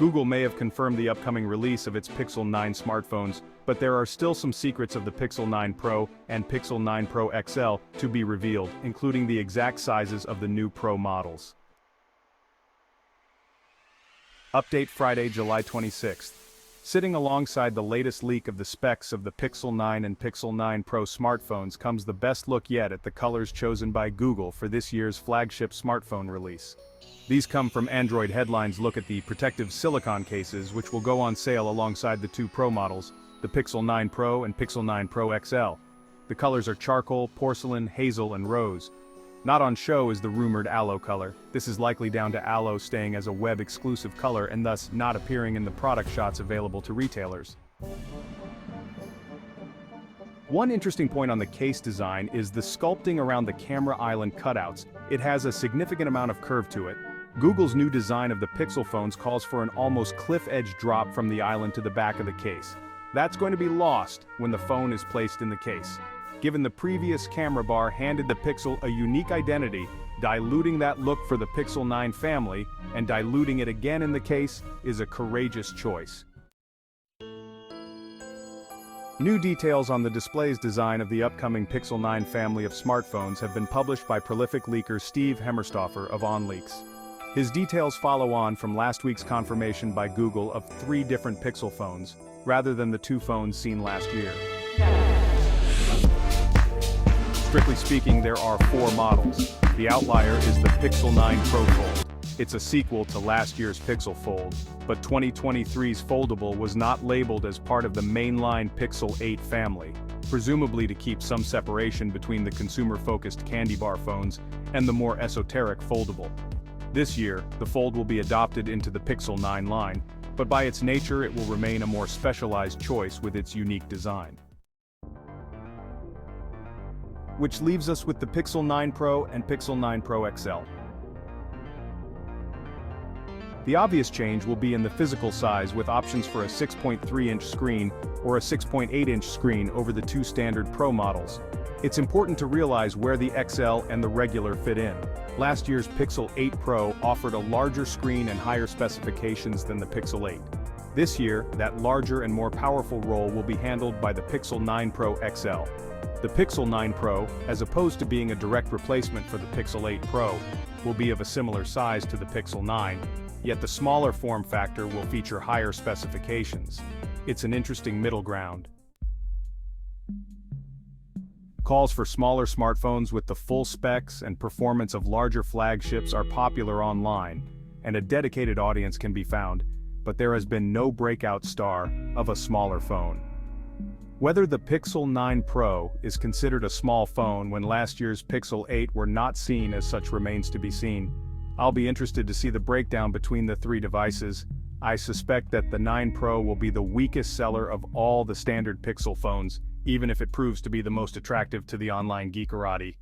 Google may have confirmed the upcoming release of its Pixel 9 smartphones, but there are still some secrets of the Pixel 9 Pro and Pixel 9 Pro XL to be revealed, including the exact sizes of the new Pro models. Update Friday, July 26th. Sitting alongside the latest leak of the specs of the Pixel 9 and Pixel 9 Pro smartphones comes the best look yet at the colors chosen by Google for this year's flagship smartphone release. These come from Android Headlines. Look at the protective silicone cases which will go on sale alongside the two Pro models, the Pixel 9 Pro and Pixel 9 Pro XL. The colors are charcoal, porcelain, hazel and rose. Not on show is the rumored Aloe color. This is likely down to Aloe staying as a web-exclusive color and thus not appearing in the product shots available to retailers. One interesting point on the case design is the sculpting around the camera island cutouts. It has a significant amount of curve to it. Google's new design of the Pixel phones calls for an almost cliff-edge drop from the island to the back of the case. That's going to be lost when the phone is placed in the case. Given the previous camera bar handed the Pixel a unique identity, diluting that look for the Pixel 9 family and diluting it again in the case is a courageous choice. New details on the display's design of the upcoming Pixel 9 family of smartphones have been published by prolific leaker Steve Hemmerstoffer of OnLeaks. His details follow on from last week's confirmation by Google of 3 different Pixel phones, rather than the 2 phones seen last year. Strictly speaking, there are 4 models. The outlier is the Pixel 9 Pro Fold. It's a sequel to last year's Pixel Fold, but 2023's Foldable was not labeled as part of the mainline Pixel 8 family, presumably to keep some separation between the consumer-focused candy bar phones and the more esoteric Foldable. This year, the Fold will be adopted into the Pixel 9 line, but by its nature it will remain a more specialized choice with its unique design. Which leaves us with the Pixel 9 Pro and Pixel 9 Pro XL. The obvious change will be in the physical size with options for a 6.3-inch screen or a 6.8-inch screen over the 2 standard Pro models. It's important to realize where the XL and the regular fit in. Last year's Pixel 8 Pro offered a larger screen and higher specifications than the Pixel 8. This year, that larger and more powerful role will be handled by the Pixel 9 Pro XL. The Pixel 9 Pro, as opposed to being a direct replacement for the Pixel 8 Pro, will be of a similar size to the Pixel 9, yet the smaller form factor will feature higher specifications. It's an interesting middle ground. Calls for smaller smartphones with the full specs and performance of larger flagships are popular online, and a dedicated audience can be found, but there has been no breakout star of a smaller phone. Whether the Pixel 9 Pro is considered a small phone when last year's Pixel 8 were not seen as such remains to be seen. I'll be interested to see the breakdown between the 3 devices. I suspect that the 9 Pro will be the weakest seller of all the standard Pixel phones, even if it proves to be the most attractive to the online geekerati.